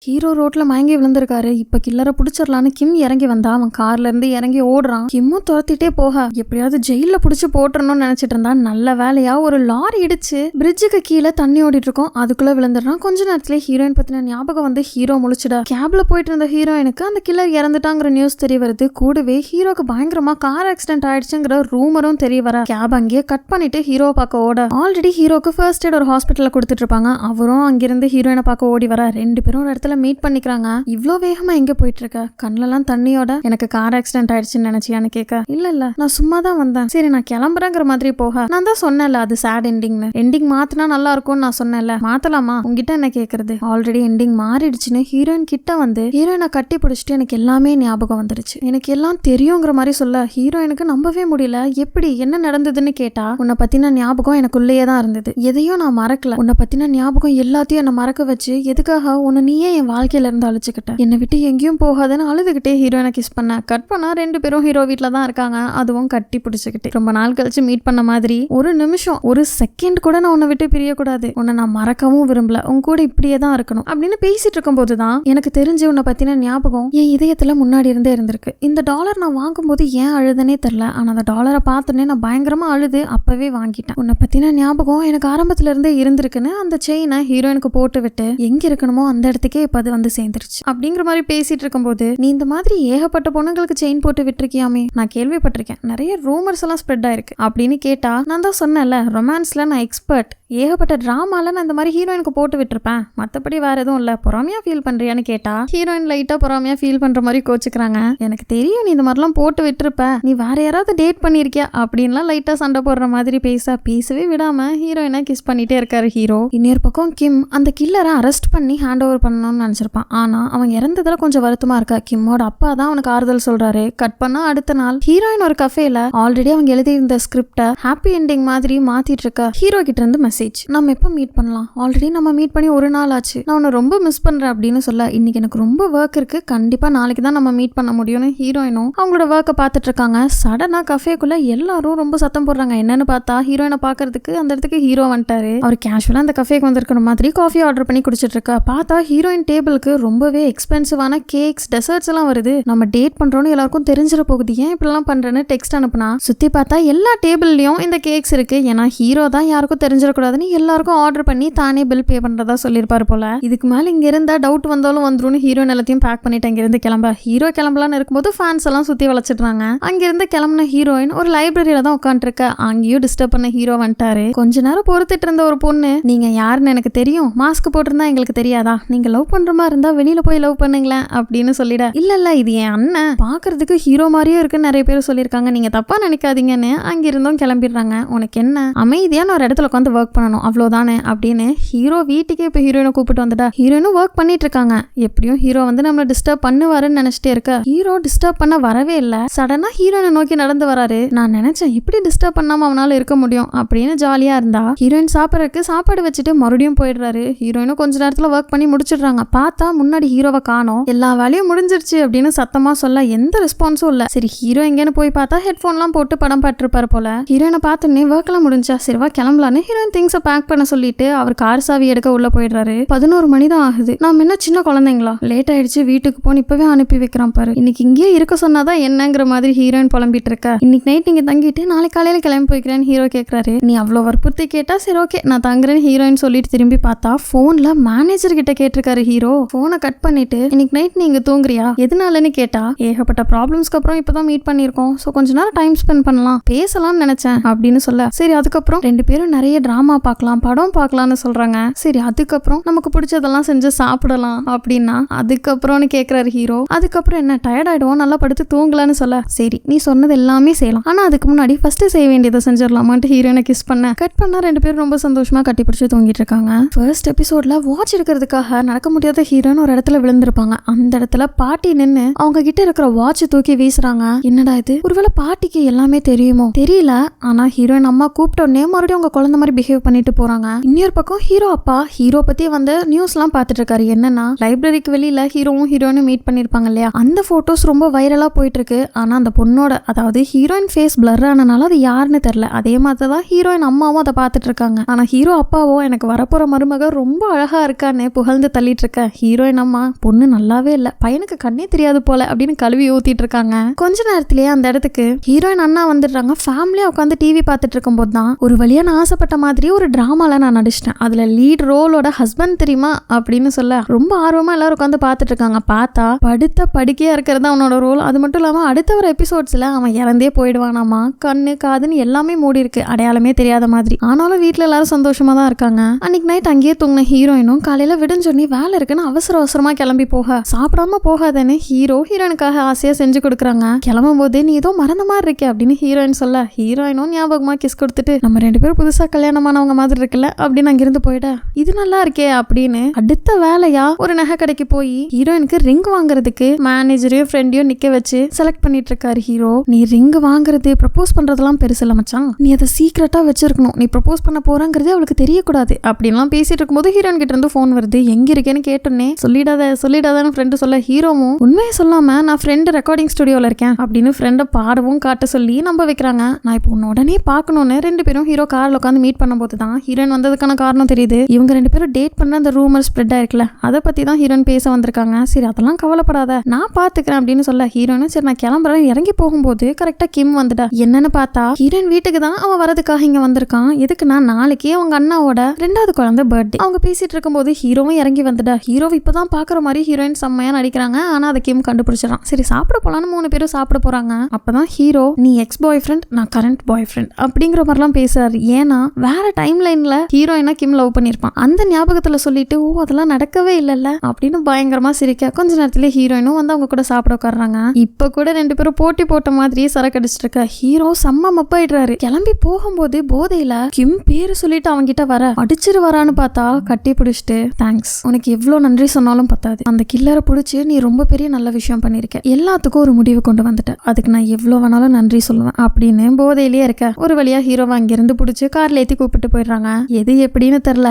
Hero ரோட்ல மயங்கி விழுந்திருக்காரு. இப்ப கில்லரை புடிச்சிடலான்னு கிம் இறங்கி வந்தா அவன் கார்ல இருந்து இறங்கி ஓடுறான். கிம்மும் துரத்திட்டே போக எப்படியாவது ஜெயில புடிச்சு போட்டுறணும்னு நினைச்சிட்டு இருந்தா நல்ல வேலையா ஒரு லாரி இடிச்சு பிரிட்ஜுக்கு கீழே தண்ணி ஓடிட்டு இருக்கோம். அதுக்குள்ள விழுந்துடுறான். கொஞ்ச நேரத்துல ஹீரோயின் பத்தின ஞாபகம் வந்து ஹீரோ முழிச்சிட கேப்ல போயிட்டு இருந்த ஹீரோயினுக்கு அந்த கில்லர் இறந்துட்டாங்கிற நியூஸ் தெரிய வருது. கூடவே ஹீரோக்கு பயங்கரமா கார் ஆக்சிடென்ட் ஆயிடுச்சுங்கிற ரூமரும் தெரிய வர கேப் அங்கேயே கட் பண்ணிட்டு ஹீரோ பார்க்க ஓட ஆல்ரெடி ஹீரோக்கு ஃபர்ஸ்ட் எய்ட் ஒரு ஹாஸ்பிட்டல்ல கொடுத்துட்டு இருப்பாங்க. அவரும் அங்கிருந்து ஹீரோயினை பார்க்க ஓடி வர ரெண்டு பேரும் ஒரு இடத்துல மீட் பண்ணிக்கிறாங்க. இவ்ளோ வேகமா எங்க போயிட்டு இருக்க? கண்ணுலாம் தண்ணியோட எனக்கு கார் ஆக்சிடென்ட் ஆயிடுச்சுன்னு நினைச்சியான்னு கேட்க இல்ல நான் சும்மா தான் வந்தேன். சரி நான் கிளம்புறேங்கிற மாதிரி போக நான் தான் சொன்னேன்ல அது சேட் எண்டிங்னு. எண்டிங் மாத்தினா நல்லா இருக்கும்னு நான் சொன்னேன்ல, மாத்தலாமா? உங்ககிட்ட என்ன கேக்குறது? ஆல்ரெடி எண்டிங் மாறிடுச்சுன்னு ஹீரோயின் கிட்ட வந்து ஹீரோயினை கட்டி பிடிச்சிட்டு எனக்கு எல்லாமே ஞாபகம் வந்துருச்சு, எனக்கு எல்லாம் தெரியுங்கிற மாதிரி சொல்ல ஹீரோயினுக்கு நம்பவே முடியல. எப்படி என்ன நடந்ததுன்னு கேட்டா உன்னை பத்தின ஞாபகம் எனக்குள்ளேயே தான் இருந்தது, எதையும் நான் மறக்கல. உன்னை பத்தின ஞாபகம் எல்லாத்தையும் என்ன மறக்க வச்சு எதுக்காக உன்னை நீயே என் வாழ்க்கையில இருந்து அழிச்சுக்கிட்டேன், என்னை விட்டு எங்கேயும் போகாதுன்னு அழுதுகிட்டே ஹீரோயினை கிஸ் பண்ண. கட் பண்ணா ரெண்டு பேரும் ஹீரோ வீட்டுல தான் இருக்காங்க. அதுவும் கட்டி பிடிச்சுக்கிட்டு ரொம்ப நாள் கழிச்சு மீட் பண்ண மாதிரி. ஒரு நிமிஷம் ஒரு செகண்ட் கூட நான் உன்னை விட்டு பிரியக்கூடாது, உன்னை நான் மறக்கவும் விரும்பல, உன் கூட இப்படியே தான் இருக்கணும் அப்படின்னு பேசிட்டு இருக்கும் போதுதான் எனக்கு தெரிஞ்சு உன்னை பத்தின ஞாபகம் என் இதயத்துல முன்னாடி இருந்தே இருந்திருக்கு. இந்த டாலர் நான் வாங்கும் போது ஏன் அழுதுனே தெரியல, ஆனா அந்த டாலரை பார்த்தோன்னே நான் பயங்கரமா அழுது அப்பவே வாங்கிட்டேன். உன்னை பத்தின ஞாபகம் எனக்கு ஆரம்பத்துல இருந்தே இருந்திருக்குன்னு அந்த செயினை ஹீரோயினுக்கு போட்டு விட்டு எங்க இருக்கணுமோ அந்த இடத்துக்கே இப்ப அது வந்து சேர்ந்துருச்சு அப்படிங்கிற மாதிரி பேசிட்டு இருக்கும்போது நீ இந்த மாதிரி ஏகப்பட்ட பொண்ணுங்களுக்கு செயின் போட்டு விட்டுருக்கியாமே, நான் கேள்விப்பட்டிருக்கேன், நிறைய ரூமர்ஸ் எல்லாம் ஸ்ப்ரெட் ஆயிருக்கு அப்படின்னு கேட்டா நான் தான் சொன்னேன்ல ரொமான்ஸ்ல நான் எக்ஸ்பர்ட், ஏகப்பட்ட டிராமால நான் இந்த மாதிரி ஹீரோயினுக்கு போட்டு விட்டுருப்பேன், மற்றபடி வேற எதுவும் இல்ல, பொறாமையா ஃபீல் பண்றியான்னு கேட்டா ஹீரோயின் லைட்டா பொறாமையா ஃபீல் பண்ற மாதிரி கோச்சுக்கிறாங்க. எனக்கு தெரியும் நீ இந்த மாதிரிலாம் போட்டு விட்டுருப்ப, நீ வேற யாராவது டேட் பண்ணிருக்கியா அப்படின்லாம் லைட்டா சண்டை போடுற மாதிரி பேசவே விடாம ஹீரோயினை கிஸ் பண்ணிட்டே இருக்காரு ஹீரோ. இன்னொரு பக்கம் கிம் அந்த கில்லரை அரெஸ்ட் பண்ணி ஹேண்ட் ஓவர் பண்ணணும்னு நினைச்சிருப்பான். ஆனா அவன் இறந்ததுல கொஞ்சம் வருத்தமா இருக்கா. கிம்மோட அப்பா தான் அவனுக்கு ஆறுதல் சொல்றாரு. கட் பண்ணா அடுத்த நாள் ஹீரோயின் ஒரு கஃபேல ஆல்ரெடி அவங்க எழுதி இருந்த ஸ்கிரிப்ட ஹாப்பி எண்டிங் மாதிரி மாத்திட்டு இருக்க ஹீரோ கிட்ட இருந்து மெசேஜ், நம்ம எப்ப மீட் பண்ணலாம், ஆல்ரெடி நம்ம மீட் பண்ணி ஒரு நாள் ஆச்சு, நான் உன்னை ரொம்ப மிஸ் பண்றேன் அப்படின்னு சொல்ல இன்னைக்கு எனக்கு ரொம்ப ஒர்க் இருக்கு, கண்டிப்பா நாளைக்கு தான் நம்ம மீட் பண்ண முடியும்னு ஹீரோயினும் அவங்களோட ஒர்க்கை பார்த்துட்டு இருக்காங்க. சடனா கஃபேக்குள்ள எல்லாரும் ரொம்ப சத்தம் போடுறாங்க. என்னன்னு பார்த்தா ஹீரோயினை பாக்குறதுக்கு அந்த இடத்துக்கு ஹீரோ வந்துட்டாரு. அவர் கேஷுவலா அந்த கஃபேக்கு வந்திருக்கிற மாதிரி காஃபி ஆர்டர் பண்ணி குடிச்சிட்டு இருக்கா. பார்த்தா ஹீரோயின் டேபிளுக்கு ரொம்பவே எக்ஸ்பென்சிவான கேக்ஸ் டெசர்ட்ஸ் எல்லாம் வருது. நம்ம டேட் பண்றோம்னு எல்லாருக்கும் தெரிஞ்சிட போகுது, ஏன் இப்படிலாம் பண்றேன்னு டெக்ஸ்ட் அனுப்புனா சுத்தி பார்த்தா எல்லா டேபிள்லயும் இந்த கேக்ஸ் இருக்கு. ஏன்னா ஹீரோ தான் யாருக்கும் தெரிஞ்சிடக்கூடாதுன்னு எல்லாருக்கும் ஆர்டர் பண்ணி தானே பில் பே பண்றதா சொல்லியிருப்பாரு போல. இதுக்கு மேல இங்க இருந்தா டவுட் வந்தாலும் வந்துரும்னு ஹீரோயின் எல்லாத்தையும் பேக் பண்ணிட்டு அங்க இருந்து கிளம்ப ஹீரோ கிளம்பலான்னு இருக்கும்போது ஃபேன்ஸ் எல்லாம் சுத்தி வளைச்சிடுறாங்க. அங்கிருந்து கிளம்புன ஹீரோயின் ஒரு லைப்ரரியில தான் உட்காந்துருக்க. அங்கேயும் டிஸ்டர்ப் பண்ண ஹீரோ வந்துட்டாரு. கொஞ்ச நேரம் பொறுத்துட்டு இருந்த ஒரு பொண்ணு, நீங்க யாருன்னு எனக்கு தெரியும், மாஸ்க் போட்டிருந்தா எங்களுக்கு தெரியாதா, நீங்க லவ் பண்ற மாதிரி இருந்தா வெளியில போய் லவ் பண்ணுங்களேன் அப்படின்னு சொல்லிட, இல்ல இது என் அண்ணன், பாக்குறதுக்கு ஹீரோ மாதிரியே இருக்குன்னு நிறைய பேர் சொல்லியிருக்காங்க, நீங்க தப்பா நினைக்காதீங்கன்னு அங்கிருந்தும் கிளம்பிடுறாங்க. உனக்கு என்ன, அமைதியான ஒரு இடத்துல உட்காந்து ஒர்க் பண்ணணும் அவ்வளவுதானே அப்படின்னு ஹீரோ வீட்டுக்கே இப்ப ஹீரோயினை கூப்பிட்டு வந்துட்டா. ஹீரோயினும் ஒர்க் பண்ணிட்டு இருக்காங்க. எப்படியும் ஹீரோ வந்து நம்மள டிஸ்டர்ப் பண்ணுவாருன்னு நினைச்சிட்டே இருக்க ஹீரோ டிஸ்டர்ப் பண்ண வரவே இல்ல. சடனா ஹீரோயினை நோக்கி நடந்து வராரு. நான் நினைச்சேன் இப்படி டிஸ்டர்ப் பண்ணாம அவனால இருக்க முடியும் அப்படின்னு ஜாலியா இருந்தா ஹீரோயின் சாப்பிடறதுக்கு சாப்பாடு வச்சுட்டு மறுபடியும் போயிடுறாரு. ஹீரோயினும் கொஞ்ச நேரத்துல ஒர்க் பண்ணி முடிச்சிடுறாங்க. பார்த்தா முன்னாடி ஹீரோவை காணோம். எல்லா வேலையும் முடிஞ்சிருச்சு அப்படின்னு சத்தமா சொல்ல எந்த ரெஸ்பான்ஸும் இல்ல. சரி ஹீரோ எங்கன்னு போய் பார்த்தா ஹெட்போன்லாம் போட்டு படம் பாட்டுருப்பாரு போல. ஹீரோயினை பார்த்துன்னே ஒர்க் எல்லாம் முடிஞ்சா சரிவா கிளம்பலான்னு ஹீரோயின் திங்ஸை பேக் பண்ண சொல்லிட்டு அவர் கார் சாவி எடுக்க உள்ள போயிடுறாரு. 11 மணி தான் ஆகுது. நாம என்ன சின்ன குழந்தைங்களா, லேட் ஆயிடுச்சு வீட்டுக்கு போன்னு இப்பவே அனுப்பி வைக்கிறான் பாரு, இன்னைக்கு இங்கேயே இருக்க சொன்னாதான் என்னங்கிற மாதிரி ஹீரோயின் புலம்பிட்டு இருக்க. இன்னைக்கு நைட் நீங்க தங்கிட்டு நாளைக்கு காலையில கிளம்பி போய்க்கிறேன்னு ஹீரோ கேட்கறாரு. நீ அவ்வளவு வற்புறுத்தி கேட்டா சரி ஓகே நான் தங்குறேன்னு ஹீரோயின் சொல்லிட்டு திரும்பி பார்த்தா போன்ல மேனேஜர் கிட்ட கேட்டிருக்காரு ஹீரோ. போனை கட் பண்ணிட்டு இன்னைக்கு நைட் நீங்க தூங்குறியா, எதனாலன்னு கேட்டா ஏகப்பட்ட ப்ராப்ளம்ஸ்க்கு அப்புறம் இப்பதான் மீட் பண்ணிருக்கோம், சோ கொஞ்ச நேரம் டைம் ஸ்பெண்ட் பண்ணலாம் பேசலாம்னு நினைச்சேன் அப்படின்னு சொல்ல சரி அதுக்கப்புறம் ரெண்டு பேரும் நிறைய டிராமா பார்க்கலாம் படம் பார்க்கலாம்னு சொல்றாங்க. சரி அதுக்கப்புறம் நமக்கு பிடிச்சதெல்லாம் செஞ்சு சாப்பிடலாம் அப்படின்னா அதுக்கப்புறம்னு கேட்கிறாரு ஹீரோ. அதுக்கப்புறம் என்ன டயர்ட் ஆயிடுவோம் நல்லா படுத்து தூங்கலான்னு சொல்ல சரி நீ சொன்னது எல்லாமே செய்யலாம், ஆனா அதுக்கு முன்னாடி ஃபர்ஸ்ட் செய்ய வேண்டியதை செஞ்சிடலாமான்ட்டு ஹீரோயினை கிஸ் பண்ண கட் பண்ணா ரெண்டு பேரும் ரொம்ப சந்தோஷமா கட்டி பிடிச்சு தூங்கிட்டு இருக்காங்க. ஃபர்ஸ்ட் எபிசோட்ல வாட்ச் எடுக்கிறதுக்காக நடக்க முடியாத ஹீரோன்னு ஒரு இடத்துல விழுந்திருப்பாங்க. அந்த இடத்துல பாட்டி நின்னு அவங்க கிட்ட இருக்கிற வாட்ச் தூக்கி வீசுறாங்க. என்னடா இது, ஒருவேளை பாட்டிக்கு எல்லாமே தெரியுமோ தெரியல. ஆனா ஹீரோயின் அம்மா கூப்பிட்ட உடனே மறுபடியும் அவங்க குழந்தை மாதிரி பிஹேவ் பண்ணிட்டு போறாங்க. இன்னொரு பக்கம் ஹீரோ அப்பா ஹீரோ பத்தி வந்து நியூஸ் எல்லாம் பாத்துட்டு இருக்காரு. என்னன்னா லைப்ரரிக்கு வெளியில ஹீரோவும் ஹீரோயினும் மீட் பண்ணிருப்பாங்க இல்லையா, அந்த போட்டோஸ் ரொம்ப வைரலா போயிட்டு இருக்கு. ஆனா அந்த பொண்ணோட அதாவது ஹீரோயின் ஃபேஸ் பிளர் ஆனனால அது யாருன்னு தெரியல. அதே மாதிரிதான் ஹீரோயின் அம்மாவும் அதை பாத்துட்டு இருக்காங்க. ஆனா ஹீரோ அப்பாவோ எனக்கு வரப்போற மருமக ரொம்ப அழகா இருக்கான்னு புகழ்ந்து தள்ளிட்டு இருக்காரு. இருக்க ஹீரோயின் அம்மா பொண்ணு நல்லாவே இல்ல, பையனுக்கு கண்ணே தெரியாது போல அப்படின்னு கழுவி ஊத்திட்டு இருக்காங்க. கொஞ்ச நேரத்திலேயே அந்த இடத்துக்கு ஹீரோயின் அண்ணா வந்துடுறாங்க. ஃபேமிலியா உட்காந்து டிவி பார்த்துட்டு இருக்கும் போது தான் ஒரு வழியா நான் ஆசைப்பட்ட மாதிரி ஒரு டிராமால நான் நடிச்சிட்டேன், அதுல லீட் ரோலோட ஹஸ்பண்ட் தெரியுமா அப்படின்னு சொல்ல ரொம்ப ஆர்வமா எல்லாரும் உட்காந்து பார்த்துட்டு இருக்காங்க. பார்த்தா படுத்த படுக்கையா இருக்கிறது அவனோட ரோல். அது மட்டும் இல்லாம அடுத்த ஒரு எபிசோட்ஸ்ல அவன் இறந்தே போயிடுவானாமா. கண்ணு காதுன்னு எல்லாமே மூடி இருக்கு, அடையாளமே தெரியாத மாதிரி. ஆனாலும் வீட்டுல எல்லாரும் சந்தோஷமா தான் இருக்காங்க. அன்னைக்கு நைட் அங்கேயே தூங்கின ஹீரோயினும் காலையில விடுஞ்சொன்னே வேலை இருக்குன்னு அவசரமா கிளம்பி போக சாப்பிடாம போகாதேன்னு ஹீரோயினுக்காக ஆசையா செஞ்சு கொடுக்குறாங்க. கிளம்பும் போது நீ ஏதோ மறந்த மாதிரி இருக்கே அப்படின்னு ஹீரோயின் சொல்ல ஹீரோயினும் ஞாபகமா கிஸ் கொடுத்துட்டு நம்ம 2 பேரும் புதுசா கல்யாணமானவங்க மாதிரி இருக்குல்ல அப்படின்னு அங்கிருந்து போயிட இது நல்லா இருக்கே அப்படின்னு அடுத்த வேலையா ஒரு நகை கடைக்கு போய் ஹீரோயினுக்கு ரிங் வாங்குறதுக்கு மேனேஜரையும் ஃப்ரெண்டையும் நிக்க வச்சு செலக்ட் பண்ணிட்டு இருக்காரு ஹீரோ. நீ ரிங் வாங்குறது ப்ரப்போஸ் பண்றதெல்லாம் பெருசு இல்ல மச்சான், நீ அதை சீக்கிரட்டா வச்சிருக்கணும், நீ ப்ரப்போஸ் பண்ண போறங்கிறதே அவளுக்கு தெரியக்கூடாது அப்படின்லாம் பேசிட்டு இருக்கும்போது ஹீரோயின் கிட்ட இருந்து போன் வருது. எங்க இருக்கேன்னு கேட்டோன்னே சொல்லிடாதான்னு ஃப்ரெண்டு சொல்ல ஹீரோவும் உண்மையை சொல்லாம நான் ஃப்ரெண்டு ரெக்கார்டிங் ஸ்டுடியோல இருக்கேன் அப்படின்னு ஃப்ரெண்டை பாடவும் காட்ட சொல்லி நம்ப வைக்கிறாங்க. நான் இப்போ உடனே பார்க்கணும்னு 2 பேரும் ஹீரோ கார்ல உட்காந்து மீட் பண்ணும்போது தான் ஹீரோயின் வந்ததுக்கான காரணம் தெரியுது. இவங்க 2 பேரும் டேட் பண்ண அந்த ரூமர் ஸ்ப்ரெட் ஆயிருக்குல்ல, அதை பத்தி தான் ஹீரோயின் பேச வந்திருக்காங்க. சரி அதெல்லாம் கவலைப்படாத நான் பாத்துக்கிறேன் அப்படின்னு சொல்ல ஹீரோயினும் சரி நான் கிளம்புறேன். இறங்கி போகும்போது கரெக்டா கிம் வந்துட்டா. என்னன்னு பார்த்தா ஹீரோயின் வீட்டுக்கு தான் அவன் வரதுக்காக இங்க வந்திருக்கான். எதுக்குன்னா நாளைக்கே அவங்க அண்ணாவோட 2வது குழந்தை பர்த்டே. அவங்க பேசிட்டு இருக்கும்போது ஹீரோவும் இறங்கி வந்துட்டா. ஹீரோ இப்பதான் பாக்குற மாதிரி ஹீரோயின் செம்மையா நடிக்கிறாங்க. ஆனா அதை கிம் கண்டுபிடிச்சிடறான். சரி சாப்பிட போலான்னு 3 பேரும் சாப்பிட போறாங்க. அப்பதான் ஹீரோ நீ எக்ஸ் பாய் ஃப்ரெண்ட் நான் கரண்ட் பாய் ஃப்ரெண்ட் அப்படிங்கிற மாதிரிலாம் பேசுறாரு. ஏன்னா வேற டைம் லைன்ல ஹீரோயினா கிம் லவ் பண்ணிருப்பான். அந்த ஞாபகத்துல சொல்லிட்டு ஓ அதெல்லாம் நடக்கவே இல்லல்ல அப்படின்னு பயங்கரமா சிரிக்க கொஞ்ச நேரத்துல ஹீரோயினும் வந்து அவங்க கூட சாப்பிட உட்காடுறாங்க. இப்ப கூட 2 பேரும் போட்டி போட்ட மாதிரி சரக்கு அடிச்சிட்டு இருக்க ஹீரோ செம்ம மப்பாயிடுறாரு. கிளம்பி போகும்போது போதையில கிம் பேரு சொல்லிட்டு அவங்க கிட்ட வர அடிச்சிட்டு வரான்னு பார்த்தா கட்டி பிடிச்சிட்டு தேங்க்ஸ், உனக்கு எவ்வளவு நன்றி சொன்னாலும் பத்தாது, அந்த கில்லரை பிடிச்சி நீ ரொம்ப பெரிய நல்ல விஷயம் பண்ணிருக்க, எல்லாத்துக்கும் ஒரு முடிவு கொண்டு வந்துட்ட, அதுக்கு நான் எவ்வளவு வேணாலும் நன்றி சொல்லுவேன் அப்படின்னு போதையிலேயே இருக்க ஒரு வழியா ஹீரோவை அங்கிருந்து பிடிச்சி கார்ல ஏத்தி கூப்பிட்டு போயிடுறாங்க. எது எப்படின்னு தெரியல.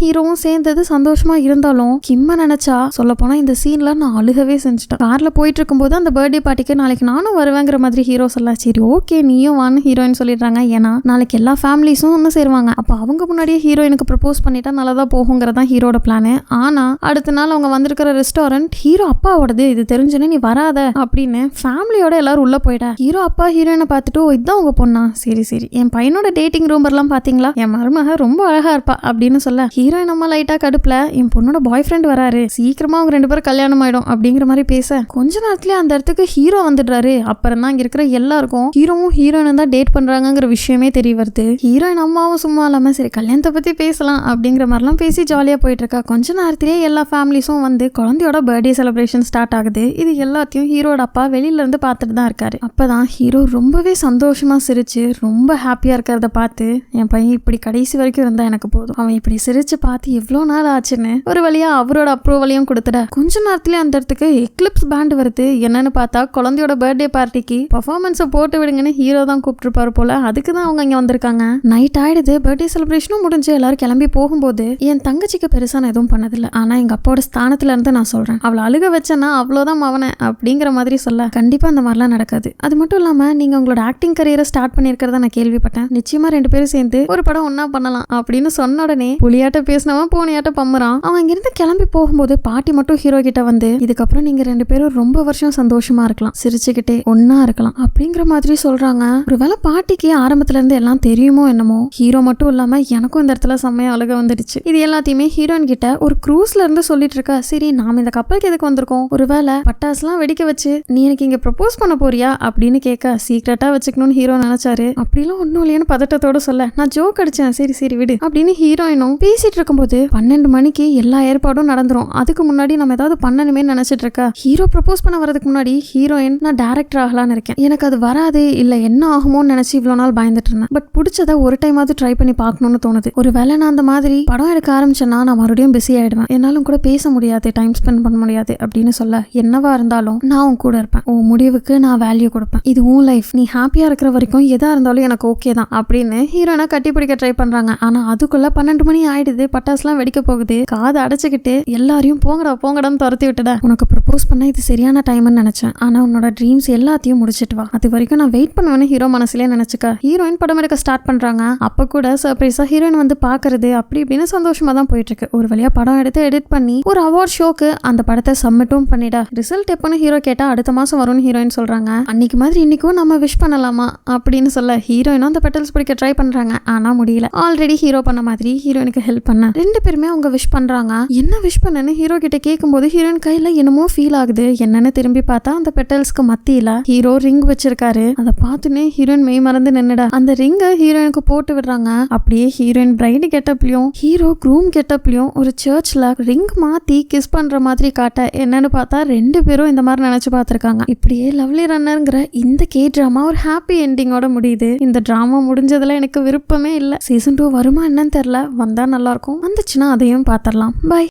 ஹீரோவும் சேர்ந்தது சந்தோஷமா இருந்தாலும் கிம்ம நினைச்சா சொல்ல போனா இந்த சீன்ல நான் அழுகவே செஞ்சுட்டேன். கார்ல போயிட்டு இருக்கும் போது அந்த பர்த்டே பார்ட்டிக்கு நாளைக்கு நானும் வருவேங்கிற மாதிரி ஹீரோ சொல்ல சரி ஓகே நீயும் வான்னு ஹீரோயின் சொல்லிடுறாங்க. ஏன்னா நாளைக்கு எல்லா ஃபேமிலிஸும் ஒன்னு சேருவாங்க. அப்ப அவங்க முன்னாடியே ஹீரோயினுக்கு ப்ரப்போஸ் பண்ணிட்டா நல்லதா போகுங்கிறதா ஹீரோட பிளானு. ஆனா அடுத்த நாள் அவங்க வந்திருக்கிற ரெஸ்டாரண்ட் ஹீரோ அப்பாவோடது, இது தெரிஞ்சுன்னு நீ வராத அப்படின்னு ஃபேமிலியோட எல்லாரும் உள்ள போயிட ஹீரோ அப்பா ஹீரோயினை பார்த்துட்டு இதுதான் உங்க பொண்ணா, சரி சரி என் பையனோட டேட்டிங் ரூம் எல்லாம் பாத்தீங்களா, என் மருமக ரொம்ப அழகா இருப்பா அப்படின்னு சொல்ல ஹீரோயின் அம்மா லைட்டா கடுப்புல என் பொண்ணோட பாய் ஃப்ரெண்ட் வராரு, சீக்கிரமா அவங்க 2 பேரும் கல்யாணம் ஆயிடும் அப்படிங்கிற மாதிரி பேச கொஞ்ச நேரத்துல அந்த இடத்துக்கு ஹீரோ வந்துடுறாரு. அப்புறம் தான் இங்க இருக்கிற எல்லாருக்கும் ஹீரோவும் ஹீரோயினும் தான் டேட் பண்றாங்கிற விஷயமே தெரிய வருது. ஹீரோயின் அம்மாவும் சும்மா இல்லாம சரி கல்யாணத்தை பத்தி பேசலாம் அப்படிங்கிற மாதிரிலாம் பேசி ஜாலியா போயிட்டு இருக்கா. கொஞ்ச நேரத்திலேயே எல்லா ஃபேமிலிஸும் வந்து குழந்தையோட பர்த்டே செலிப்ரேஷன் ஸ்டார்ட் ஆகுது. இது எல்லாத்தையும் ஹீரோட அப்பா வெளியில இருந்து பார்த்துட்டு தான் இருக்காரு. அப்பதான் ஹீரோ ரொம்பவே சந்தோஷமா சிரிச்சு ரொம்ப ஹாப்பியா இருக்கிறத பார்த்து என் பையன் இப்படி கடைசி வரைக்கும் இருந்தா எனக்கு போதும், அவன் இப்படி சிரிச்சு பார்த்து எவ்வளவு நாள் ஆச்சுன்னு ஒரு வழியா அவரோட அப்ரூவலையும் கொடுத்துட கொஞ்ச நேரத்திலே அந்த இடத்துக்கு எக்லிப்ஸ் பேண்ட் வருது. என்னன்னு பார்த்தா குழந்தையோட பர்த்டே பார்ட்டிக்கு பர்ஃபார்மன்ஸை போட்டு விடுங்கன்னு ஹீரோ தான் கூப்பிட்டுருப்பாரு போல, அதுக்கு தான் அவங்க இங்க வந்திருக்காங்க. நைட் ஆயிடுது. பர்த்டே செலிப்ரேஷனும் முடிஞ்சு எல்லாரும் கிளம்பி போகும்போது என் தங்கச்சிக்கு பெருசா நான் எதுவும் பண்ணதில்லை, ஆனா எங்க அப்பாவோட ஸ்தானத்துல இருந்து நான் சொல்றேன், அவளை அழுக வச்சேன்னா அவ்வளவுதான் மவனை அப்படிங்கிற மாதிரி சொல்ல கண்டிப்பா அந்த மாதிரிலாம் நடக்காது. அது மட்டும் இல்லாம நீங்க உங்களோட ஆக்டிங் கரியரை ஸ்டார்ட் பண்ணிருக்கிறத நான் கேள்விப்பட்டேன், நிச்சயமா 2 பேரும் சேர்ந்து ஒரு படம் ஒன்னா பண்ணலாம் அப்படின்னு சொன்ன உடனே புலியாட்ட பேசினவன் பூனையாட்ட பம்புறான். அவன் இங்கிருந்து கிளம்பி போகும்போது பாட்டி மட்டும் ஹீரோ கிட்ட வந்து இதுக்கப்புறம் நீங்க 2 பேரும் ரொம்ப வருஷம் சந்தோஷமா இருக்கலாம், சிரிச்சுக்கிட்டே ஒன்னா இருக்கலாம் அப்படிங்கிற மாதிரி சொல்றாங்க. ஒருவேளை பாட்டிக்கு ஆரம்பத்துல இருந்து எல்லாம் தெரியுமோ என்னமோ, ஹீரோ மட்டும் இல்லாம எனக்கும் இந்த இடத்துல செம்மையா அழுக வந்துடுச்சு. இது எல்லாத்தையுமே ஹீரோயின் கிட்ட ஒரு க்ரூஸ்ல இருந்து சொல்லிட்டு இருக்கா. சரி நாம இந்த கப்பலுக்கு எதுக்கு வந்திருக்கோம், ஒருவேளை பட்டாசுலாம் வெடிக்க வச்சு நீ எனக்கு இங்க ப்ரப்போஸ் பண்ண போறியா அப்படின்னு கேட்க சீக்கிரட்டா வச்சுக்கணும்னு ஹீரோ நினைச்சாரு. அப்படிலாம் ஒன்னும் இல்லையான்னு பதட்டத்தோட சொல்ல நான் ஜோக் அடிச்சேன், சரி சரி விடு அப்படின்னு ஹீரோயினும் பேசிட்டு இருக்கும்போது 12 மணிக்கு எல்லா ஏற்பாடும் நடந்துரும். அதுக்கு முன்னாடி நம்ம ஏதாவது பண்ணணுமே நினைச்சிட்டு இருக்கா. ஹீரோ ப்ரப்போஸ் பண்ண வரதுக்கு முன்னாடி ஹீரோயின் நான் டைரக்டர் ஆகலான்னு இருக்கேன், எனக்கு அது வராது இல்ல என்ன ஆகுமோன்னு நினைச்சு இவ்வளவு நாள் பயந்துட்டு இருந்தேன், பட் பிடிச்சதை ஒரு டைமாவது ட்ரை பண்ணி பார்க்கணும்னு தோணுது. ஒருவேளை நான் அந்த மாதிரி படம் எடுக்க ஆரம்பிச்சேன்னா நான் மறுபடியும் பிஸி ஆயிடுவேன், என்னாலும் கூட பேச முடியாது, டைம் ஸ்பெண்ட் பண்ண முடியாது அப்படின்னு சொல்ல என்னவா இருந்தாலும் நான் உன் கூட இருப்பேன், உன் முடிவுக்கு நான் வேல்யூ கொடுப்பேன், இது உன் லைஃப், நீ ஹாப்பியா இருக்கிற வரைக்கும் எதா இருந்தாலும் எனக்கு ஓகே தான் அப்படின்னு ஹீரோனை கட்டி பிடிக்க ட்ரை பண்றாங்க. ஆனா அதுக்குள்ள 12 மணி ஆயிடுது, பட்டாசுலாம் வெடிக்க போகுது. காதை அடைச்சுக்கிட்டு எல்லாரையும் போங்கடான்னு துரத்தி விட்டுட, உனக்கு ப்ரப்போஸ் பண்ண இது சரியான டைம்னு நினைச்சேன், ஆனா உன்னோட ட்ரீம்ஸ் எல்லாத்தையும் முடிச்சிட்டு வா, அது வரைக்கும் நான் வெயிட் பண்ணுவேன்னு ஹீரோ மனசுலயே நினைச்சுக்க ஹீரோயின் படம் எடுக்க ஸ்டார்ட் பண்றாங்க. அப்ப கூட சர்ப்ரைஸா ஹீரோயின் வந்து பாக்குறது அப்படி இப்படின்னு சந்தோஷமா தான் போயிட்டு இருக்கு. ஒரு வழியா படம் எடுத்து எடிட் பண்ணி ஒரு அவார்ட் ஷோக்கு அந்த படத்தை சப்மிட்டும் பண்ணிட. ரிசல்ட் எப்போன்னு ஹீரோ கேட்டா அடுத்த மாசம் வரும்னு ஹீரோயின் சொல்றாங்க. அன்னைக்கு மாதிரி இன்னைக்கும் நம்ம விஷ் பண்ணலாமா அப்படின்னு சொல்ல ஹீரோயினும் அந்த பெட்டல்ஸ் பிடிக்க ட்ரை பண்றாங்க. ஆனா முடியல. ஆல்ரெடி ஹீரோ பண்ண மாதிரி ஹீரோயினுக்கு ஹெல்ப் பண்ண ரெண்டு பேருமே அவங்க விஷ் பண்றாங்க. என்ன விஷ் பண்ணன்னு ஹீரோ கிட்ட கேட்கும்போது ஹீரோயின் கையில என்னமோ ஃபீல் ஆகுது. என்னன்னு திரும்பி பார்த்தா அந்த பெட்டல்ஸ்க்கு மத்தியில ஹீரோ ரிங் வச்சிருக்காரு. அதை பார்த்துனே ஹீரோயின் மெய் மறந்து நின்னுடா. அந்த ரிங்கை ஹீரோயினுக்கு போட்டு விடுறாங்க. அப்படியே ஹீரோயின் பிரைடு கெட்டப்லயும் ஹீரோ க்ரூம் கெட்டப்லயும் ஒரு சர்ச்ல ரிங் மாத்தி கிஸ் பண்ற மாதிரி காட்ட என்னன்னு பார்த்தா ரெண்டு பேரும் இந்த மாதிரி நினைச்சு பார்த்திருக்காங்க. இப்படியே லவ்லி ரன்னர்ங்கிற இந்த கே டிராமா ஒரு ஹாப்பி எண்டிங்கோட முடியுது. இந்த டிராமா முடிஞ்சதுல எனக்கு விருப்பமே இல்லை. சீசன் 2 வருமா என்னன்னு தெரியல. வந்தா நல்லா இருக்கும். வந்துச்சுன்னா அதையும் பார்த்துடலாம். பை.